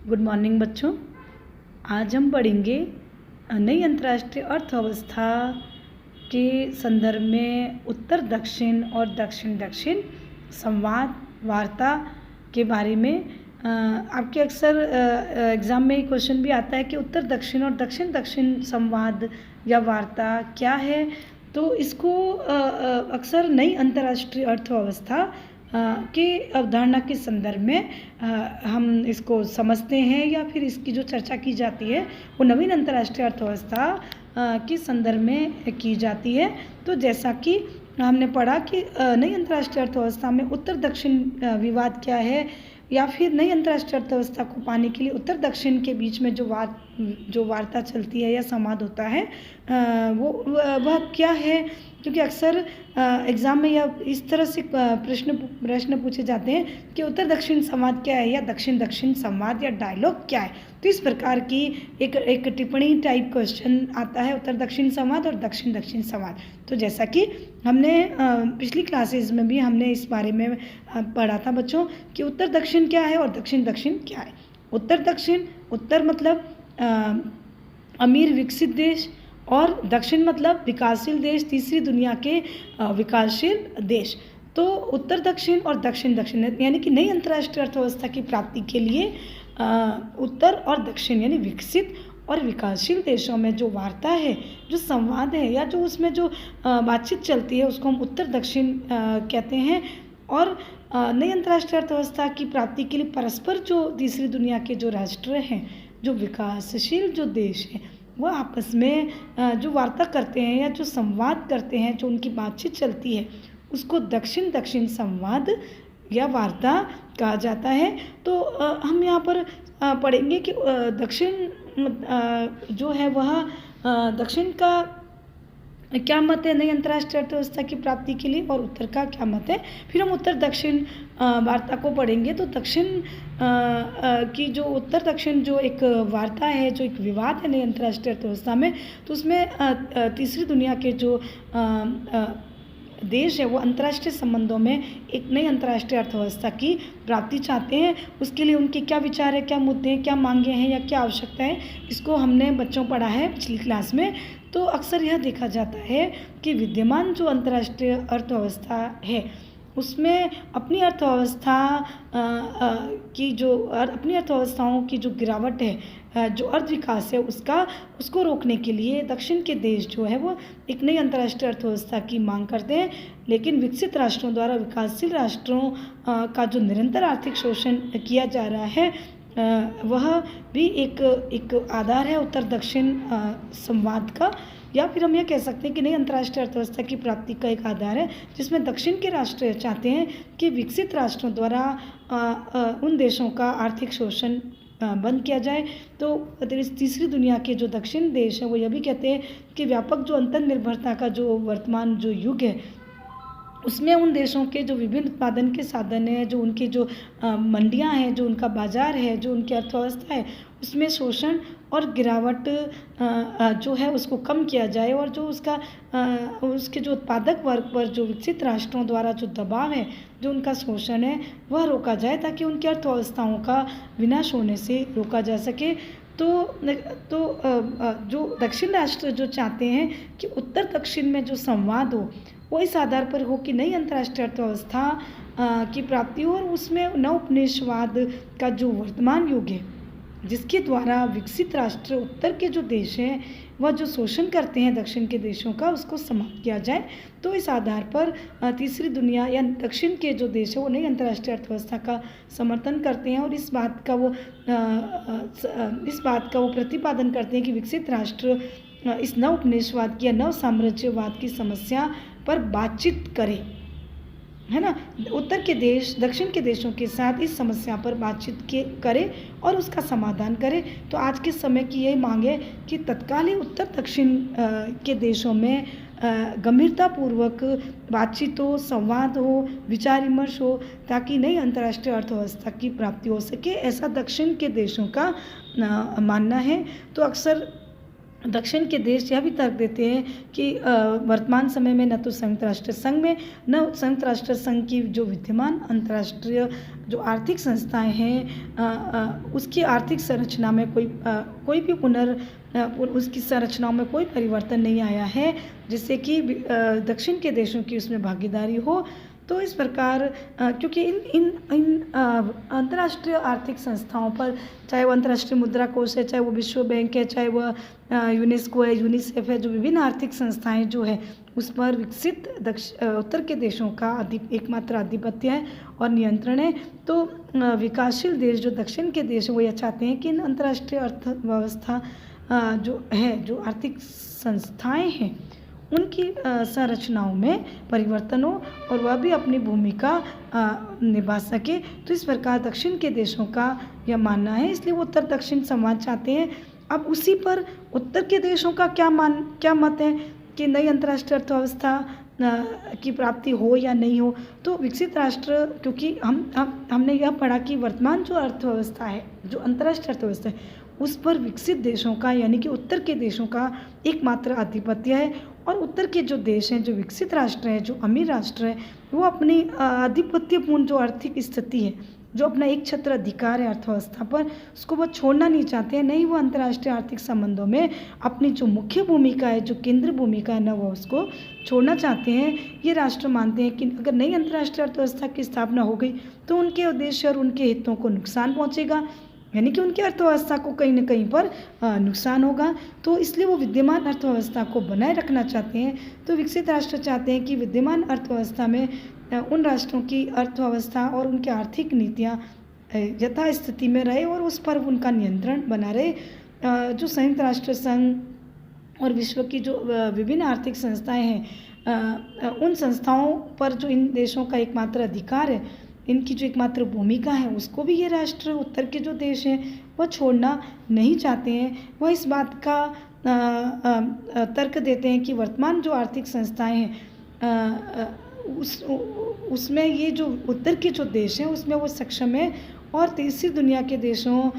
Good morning बच्चों। आज हम पढ़ेंगे नई अंतर्राष्ट्रीय अर्थव्यवस्था के संदर्भ में उत्तर दक्षिण और दक्षिण दक्षिण संवाद वार्ता के बारे में। आपके अक्सर एग्ज़ाम में क्वेश्चन भी आता है कि उत्तर दक्षिण और दक्षिण दक्षिण संवाद या वार्ता क्या है। तो इसको अक्सर नई अंतर्राष्ट्रीय अर्थव्यवस्था की अवधारणा के संदर्भ में हम इसको समझते हैं या फिर इसकी जो चर्चा की जाती है वो नवीन अंतर्राष्ट्रीय अर्थव्यवस्था के संदर्भ में की जाती है। तो जैसा कि हमने पढ़ा कि नई अंतर्राष्ट्रीय अर्थव्यवस्था में उत्तर दक्षिण विवाद क्या है, या फिर नई अंतर्राष्ट्रीय अर्थव्यवस्था को पाने के लिए उत्तर दक्षिण के बीच में जो वार्ता चलती है या संवाद होता है वह क्या है। क्योंकि अक्सर एग्ज़ाम में या इस तरह से प्रश्न पूछे जाते हैं कि उत्तर दक्षिण संवाद क्या है या दक्षिण दक्षिण संवाद या डायलॉग क्या है। तो इस प्रकार की एक टिप्पणी टाइप क्वेश्चन आता है उत्तर दक्षिण संवाद और दक्षिण दक्षिण संवाद। तो जैसा कि हमने पिछली क्लासेस में भी हमने इस बारे में पढ़ा था बच्चों कि उत्तर दक्षिण क्या है और दक्षिण दक्षिण क्या है। उत्तर दक्षिण, उत्तर मतलब अमीर विकसित देश और दक्षिण मतलब विकासशील देश, तीसरी दुनिया के विकासशील देश। तो उत्तर दक्षिण और दक्षिण दक्षिण यानी कि नई अंतर्राष्ट्रीय अर्थव्यवस्था की प्राप्ति के लिए उत्तर और दक्षिण यानी विकसित और विकासशील देशों में जो वार्ता है, जो संवाद है या जो उसमें जो बातचीत चलती है उसको हम उत्तर दक्षिण कहते हैं। और नई अंतर्राष्ट्रीय अर्थव्यवस्था की प्राप्ति के लिए परस्पर जो तीसरी दुनिया के जो राष्ट्र हैं, जो विकासशील जो देश हैं, वह आपस में जो वार्ता करते हैं या जो संवाद करते हैं, जो उनकी बातचीत चलती है उसको दक्षिण दक्षिण संवाद या वार्ता कहा जाता है। तो हम यहाँ पर पढ़ेंगे कि दक्षिण जो है वह दक्षिण का क्या मत है नई अंतर्राष्ट्रीय अर्थव्यवस्था की प्राप्ति के लिए और उत्तर का क्या मत है। फिर हम उत्तर दक्षिण वार्ता को पढ़ेंगे। तो दक्षिण की जो उत्तर दक्षिण जो एक वार्ता है, जो एक विवाद है नई अंतर्राष्ट्रीय अर्थव्यवस्था में, तो उसमें तीसरी दुनिया के जो देश है वो अंतर्राष्ट्रीय संबंधों में एक नई अंतर्राष्ट्रीय अर्थव्यवस्था की प्राप्ति चाहते हैं। उसके लिए उनके क्या विचार है, क्या मुद्दे हैं, क्या मांगे हैं या क्या आवश्यकता है, इसको हमने बच्चों पढ़ा है पिछली क्लास में। तो अक्सर यह देखा जाता है कि विद्यमान जो अंतर्राष्ट्रीय अर्थव्यवस्था है उसमें अपनी अर्थव्यवस्था की जो अपनी अर्थव्यवस्थाओं की जो गिरावट है, जो अर्थ विकास है उसको रोकने के लिए दक्षिण के देश जो है वो एक नई अंतर्राष्ट्रीय अर्थव्यवस्था की मांग करते हैं। लेकिन विकसित राष्ट्रों द्वारा विकासशील राष्ट्रों का जो निरंतर आर्थिक शोषण किया जा रहा है वह भी एक आधार है उत्तर दक्षिण संवाद का। या फिर हम यह कह सकते हैं कि नई अंतर्राष्ट्रीय अर्थव्यवस्था की प्राप्ति का एक आधार है जिसमें दक्षिण के राष्ट्र चाहते हैं कि विकसित राष्ट्रों द्वारा उन देशों का आर्थिक शोषण बंद किया जाए। तो तीसरी दुनिया के जो दक्षिण देश हैं वो यह भी कहते हैं कि व्यापक जो अंतर्निर्भरता का जो वर्तमान जो युग है उसमें उन देशों के जो विभिन्न उत्पादन के साधन हैं, जो उनके जो मंडियां हैं, जो उनका बाजार है, जो उनकी अर्थव्यवस्था है, उसमें शोषण और गिरावट जो है उसको कम किया जाए और जो उसके जो उत्पादक वर्ग पर जो विकसित राष्ट्रों द्वारा जो दबाव है, जो उनका शोषण है वह रोका जाए ताकि उनकी अर्थव्यवस्थाओं का विनाश होने से रोका जा सके। तो जो दक्षिण राष्ट्र जो चाहते हैं कि उत्तर दक्षिण में जो संवाद हो वो इस आधार पर हो कि नई अंतर्राष्ट्रीय अर्थव्यवस्था की प्राप्ति हो और उसमें नवोपनिवेशवाद का जो वर्तमान युग है जिसके द्वारा विकसित राष्ट्र उत्तर के जो देश हैं वह जो शोषण करते हैं दक्षिण के देशों का उसको समाप्त किया जाए। तो इस आधार पर तीसरी दुनिया या दक्षिण के जो देश है वो नई अंतर्राष्ट्रीय अर्थव्यवस्था का समर्थन करते हैं और इस बात का वो प्रतिपादन करते हैं कि विकसित राष्ट्र इस नव उपनिवेशवाद की या नव साम्राज्यवाद की समस्या पर बातचीत करें, है ना। उत्तर के देश दक्षिण के देशों के साथ इस समस्या पर बातचीत करें और उसका समाधान करें। तो आज के समय की यही मांग है कि तत्काल ही उत्तर दक्षिण के देशों में गंभीरतापूर्वक बातचीत हो, संवाद हो, विचार विमर्श हो ताकि नई अंतर्राष्ट्रीय अर्थव्यवस्था की प्राप्ति हो सके, ऐसा दक्षिण के देशों का मानना है। तो अक्सर दक्षिण के देश यह भी तर्क देते हैं कि वर्तमान समय में न तो संयुक्त राष्ट्र संघ में न संयुक्त राष्ट्र संघ की जो विद्यमान अंतर्राष्ट्रीय जो आर्थिक संस्थाएं हैं उसकी आर्थिक संरचना में कोई भी उसकी संरचनाओं में कोई परिवर्तन नहीं आया है जिससे कि दक्षिण के देशों की उसमें भागीदारी हो। तो इस प्रकार क्योंकि इन अंतर्राष्ट्रीय आर्थिक संस्थाओं पर, चाहे वो अंतर्राष्ट्रीय मुद्रा कोष है, चाहे वो विश्व बैंक है, चाहे वो यूनेस्को है, यूनिसेफ है, जो विभिन्न आर्थिक संस्थाएं जो है उस पर विकसित उत्तर के देशों का एकमात्र आधिपत्य है और नियंत्रण है। तो विकासशील देश जो दक्षिण के देश हैं वो यह चाहते हैं कि इन अंतर्राष्ट्रीय अर्थव्यवस्था जो आर्थिक संस्थाएं हैं उनकी संरचनाओं में परिवर्तन हो और वह भी अपनी भूमिका निभा सके। तो इस प्रकार दक्षिण के देशों का यह मानना है, इसलिए वो उत्तर दक्षिण संवाद चाहते हैं। अब उसी पर उत्तर के देशों का क्या मत है कि नई अंतर्राष्ट्रीय अर्थव्यवस्था की प्राप्ति हो या नहीं हो। तो विकसित राष्ट्र, क्योंकि हमने यह पढ़ा कि वर्तमान जो अर्थव्यवस्था है, जो अंतर्राष्ट्रीय अर्थव्यवस्था है, उस पर विकसित देशों का यानी कि उत्तर के देशों का एकमात्र आधिपत्य है और उत्तर के जो देश हैं, जो विकसित राष्ट्र हैं, जो अमीर राष्ट्र हैं, वो अपनी आधिपत्यपूर्ण जो आर्थिक स्थिति है, जो अपना एक छत्र अधिकार है अर्थव्यवस्था पर, उसको वो छोड़ना नहीं चाहते हैं। नहीं वो अंतर्राष्ट्रीय आर्थिक संबंधों में अपनी जो मुख्य भूमिका है, जो केंद्र भूमिका है ना, वो उसको छोड़ना चाहते हैं। ये राष्ट्र मानते हैं कि अगर नई अंतर्राष्ट्रीय अर्थव्यवस्था की स्थापना हो गई तो उनके उद्देश्य और उनके हितों को नुकसान पहुँचेगा, यानी कि उनकी अर्थव्यवस्था को कहीं न कहीं पर नुकसान होगा। तो इसलिए वो विद्यमान अर्थव्यवस्था को बनाए रखना चाहते हैं। तो विकसित राष्ट्र चाहते हैं कि विद्यमान अर्थव्यवस्था में उन राष्ट्रों की अर्थव्यवस्था और उनकी आर्थिक नीतियाँ यथास्थिति में रहे और उस पर उनका नियंत्रण बना रहे। जो संयुक्त राष्ट्र संघ और विश्व की जो विभिन्न आर्थिक संस्थाएं हैं, उन संस्थाओं पर जो इन देशों का एकमात्र अधिकार है, इनकी जो एकमात्र भूमिका है, उसको भी ये राष्ट्र उत्तर के जो देश हैं वह छोड़ना नहीं चाहते हैं। वह इस बात का तर्क देते हैं कि वर्तमान जो आर्थिक संस्थाएं हैं उसमें ये जो उत्तर के जो देश हैं उसमें वो सक्षम है और तीसरी दुनिया के देशों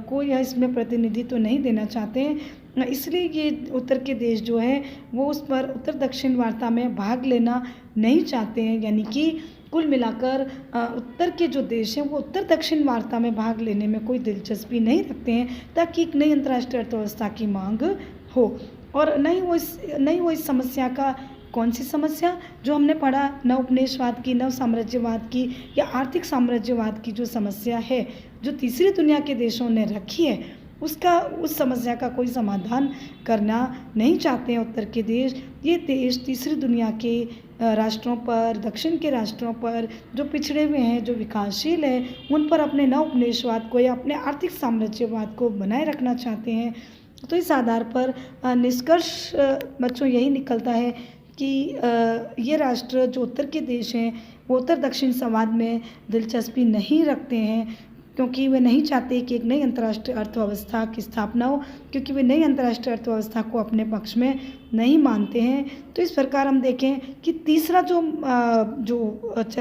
को यह इसमें प्रतिनिधित्व नहीं देना चाहते हैं। इसलिए ये उत्तर के देश जो है वो उस पर उत्तर दक्षिण वार्ता में भाग लेना नहीं चाहते हैं। यानी कि कुल मिलाकर उत्तर के जो देश हैं वो उत्तर दक्षिण वार्ता में भाग लेने में कोई दिलचस्पी नहीं रखते हैं, ताकि एक नई अंतर्राष्ट्रीय अर्थव्यवस्था की मांग हो। और नहीं वो इस समस्या का, कौन सी समस्या जो हमने पढ़ा, नव उपनिवेशवाद की, नव साम्राज्यवाद की या आर्थिक साम्राज्यवाद की जो समस्या है जो तीसरी दुनिया के देशों ने रखी है, उस समस्या का कोई समाधान करना नहीं चाहते हैं उत्तर के देश। ये देश तीसरी दुनिया के राष्ट्रों पर, दक्षिण के राष्ट्रों पर जो पिछड़े हुए हैं, जो विकासशील हैं, उन पर अपने नव उपनिवेशवाद को या अपने आर्थिक साम्राज्यवाद को बनाए रखना चाहते हैं। तो इस आधार पर निष्कर्ष बच्चों यही निकलता है कि ये राष्ट्र जो उत्तर के देश हैं वो उत्तर दक्षिण संवाद में दिलचस्पी नहीं रखते हैं, क्योंकि वे नहीं चाहते कि एक नई अंतर्राष्ट्रीय अर्थव्यवस्था की स्थापना हो, क्योंकि वे नई अंतर्राष्ट्रीय अर्थव्यवस्था को अपने पक्ष में नहीं मानते हैं। तो इस प्रकार हम देखें कि तीसरा जो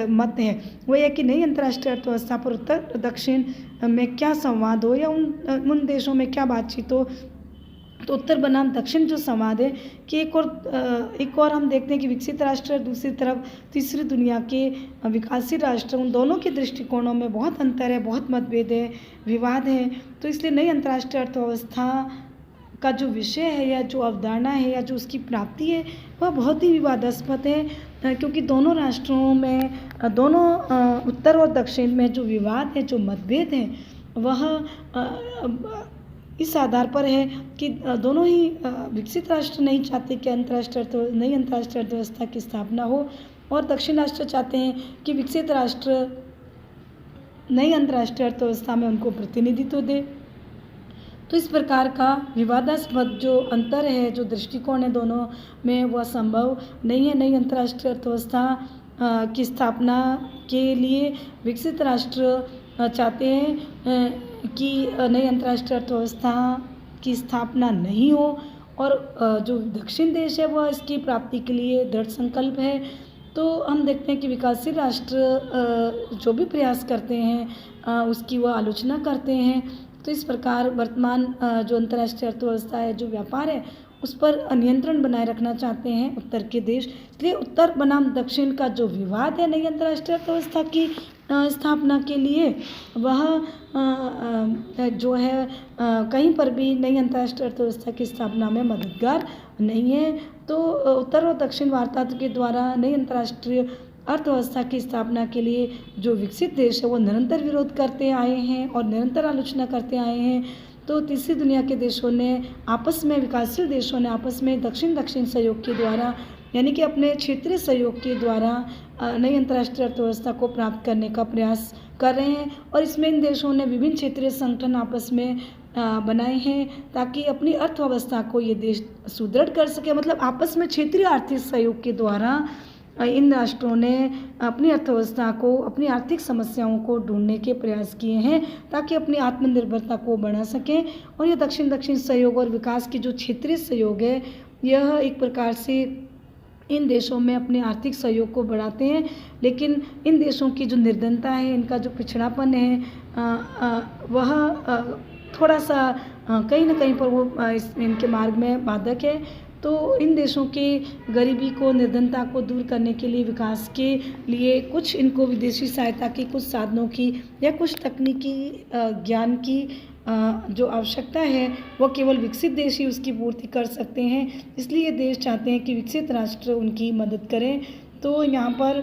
मत है वो यह कि नई अंतर्राष्ट्रीय अर्थव्यवस्था पर उत्तर दक्षिण में क्या संवाद हो या उन देशों में क्या बातचीत हो। तो उत्तर बनाम दक्षिण जो संवाद है कि एक और हम देखते हैं कि विकसित राष्ट्र, दूसरी तरफ तीसरी दुनिया के विकासशील राष्ट्र, उन दोनों के दृष्टिकोणों में बहुत अंतर है, बहुत मतभेद है, विवाद है। तो इसलिए नई अंतर्राष्ट्रीय अर्थव्यवस्था का जो विषय है या जो अवधारणा है या जो उसकी प्राप्ति है वह बहुत ही विवादास्पद है, क्योंकि दोनों राष्ट्रों में, दोनों उत्तर और दक्षिण में जो विवाद है, जो मतभेद है, वह इस आधार पर है कि दोनों ही विकसित राष्ट्र नहीं चाहते कि नई अंतर्राष्ट्रीय अर्थव्यवस्था की स्थापना हो और दक्षिण राष्ट्र चाहते हैं कि विकसित राष्ट्र नई अंतर्राष्ट्रीय अर्थव्यवस्था में उनको प्रतिनिधित्व दे। तो इस प्रकार का विवादास्पद जो अंतर है, जो दृष्टिकोण है दोनों में, वह संभव नहीं है। नई अंतर्राष्ट्रीय अर्थव्यवस्था की स्थापना के लिए विकसित राष्ट्र चाहते हैं कि नई अंतर्राष्ट्रीय अर्थव्यवस्था की स्थापना नहीं हो और जो दक्षिण देश है वह इसकी प्राप्ति के लिए दृढ़ संकल्प है। तो हम देखते हैं कि विकासशील राष्ट्र जो भी प्रयास करते हैं उसकी वह आलोचना करते हैं तो इस प्रकार वर्तमान जो अंतर्राष्ट्रीय अर्थव्यवस्था है, जो व्यापार है, उस पर नियंत्रण बनाए रखना चाहते हैं उत्तर के देश। इसलिए उत्तर बनाम दक्षिण का जो विवाद है नई अंतर्राष्ट्रीय अर्थव्यवस्था की स्थापना के लिए, वह जो है कहीं पर भी नई अंतर्राष्ट्रीय अर्थव्यवस्था की स्थापना में मददगार नहीं है। तो उत्तर और दक्षिण वार्ता के द्वारा नई अंतर्राष्ट्रीय अर्थव्यवस्था की स्थापना के लिए जो विकसित देश है वो निरंतर विरोध करते आए हैं और निरंतर आलोचना करते आए हैं। तो तीसरी दुनिया के देशों ने आपस में, विकासशील देशों ने आपस में दक्षिण दक्षिण सहयोग के द्वारा, यानी कि अपने क्षेत्रीय सहयोग के द्वारा नई अंतर्राष्ट्रीय अर्थव्यवस्था को प्राप्त करने का प्रयास कर रहे हैं। और इसमें इन देशों ने विभिन्न क्षेत्रीय संगठन आपस में बनाए हैं ताकि अपनी अर्थव्यवस्था को ये देश सुदृढ़ कर सके। मतलब आपस में क्षेत्रीय आर्थिक सहयोग के द्वारा इन राष्ट्रों ने अपनी अर्थव्यवस्था को, अपनी आर्थिक समस्याओं को ढूंढने के प्रयास किए हैं ताकि अपनी आत्मनिर्भरता को बढ़ा सकें। और ये दक्षिण दक्षिण सहयोग और विकास की जो क्षेत्रीय सहयोग है, यह एक प्रकार से इन देशों में अपने आर्थिक सहयोग को बढ़ाते हैं। लेकिन इन देशों की जो निर्धनता है, इनका जो पिछड़ापन है, वह थोड़ा सा कहीं ना कहीं पर वो इनके मार्ग में बाधक है। तो इन देशों की गरीबी को, निर्धनता को दूर करने के लिए, विकास के लिए कुछ इनको विदेशी सहायता की, कुछ साधनों की या कुछ तकनीकी ज्ञान की जो आवश्यकता है, वो केवल विकसित देश ही उसकी पूर्ति कर सकते हैं। इसलिए ये देश चाहते हैं कि विकसित राष्ट्र उनकी मदद करें। तो यहाँ पर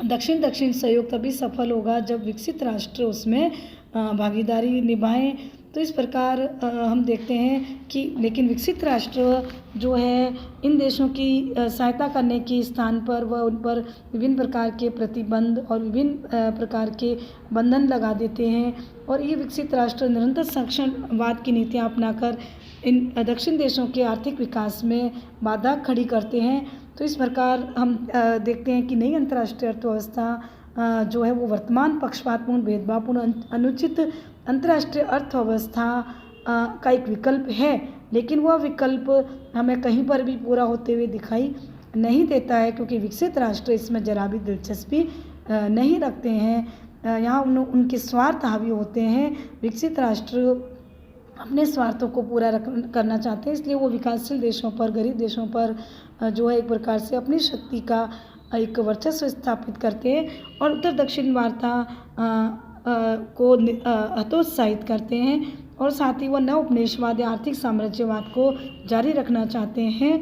दक्षिण दक्षिण सहयोग तभी सफल होगा जब विकसित राष्ट्र उसमें भागीदारी निभाएं। तो इस प्रकार हम देखते हैं कि लेकिन विकसित राष्ट्र जो है इन देशों की सहायता करने के स्थान पर वह उन पर विभिन्न प्रकार के प्रतिबंध और विभिन्न प्रकार के बंधन लगा देते हैं। और ये विकसित राष्ट्र निरंतर संरक्षणवाद की नीतियाँ अपनाकर इन दक्षिण देशों के आर्थिक विकास में बाधा खड़ी करते हैं। तो इस प्रकार हम देखते हैं कि नई अंतर्राष्ट्रीय अर्थव्यवस्था जो है वो वर्तमान पक्षपातपूर्ण, भेदभावपूर्ण, अनुचित अंतर्राष्ट्रीय अर्थव्यवस्था का एक विकल्प है। लेकिन वह विकल्प हमें कहीं पर भी पूरा होते हुए दिखाई नहीं देता है, क्योंकि विकसित राष्ट्र इसमें जरा भी दिलचस्पी नहीं रखते हैं। यहाँ उनके स्वार्थ हावी होते हैं। विकसित राष्ट्र अपने स्वार्थों को पूरा करना चाहते हैं, इसलिए वो विकासशील देशों पर, गरीब देशों पर जो है एक प्रकार से अपनी शक्ति का एक वर्चस्व स्थापित करते हैं और उत्तर दक्षिण वार्ता को हतोत्साहित करते हैं। और साथ ही वह नव उपनिवेशवाद या आर्थिक साम्राज्यवाद को जारी रखना चाहते हैं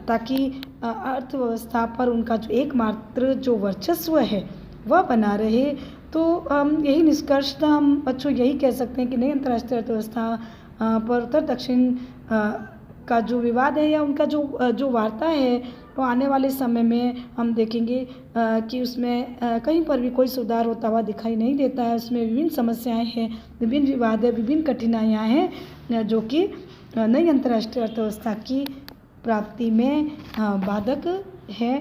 ताकि अर्थव्यवस्था पर उनका जो एकमात्र जो वर्चस्व है वह बना रहे। तो यही निष्कर्षतः हम बच्चों यही कह सकते हैं कि नई अंतर्राष्ट्रीय अर्थव्यवस्था पर उत्तर दक्षिण का जो विवाद है या उनका जो वार्ता है, वो आने वाले समय में हम देखेंगे कि उसमें कहीं पर भी कोई सुधार होता हुआ दिखाई नहीं देता है। उसमें विभिन्न समस्याएं हैं, विभिन्न विवाद है, विभिन्न कठिनाइयां हैं जो कि नई अंतर्राष्ट्रीय अर्थव्यवस्था की प्राप्ति में बाधक है।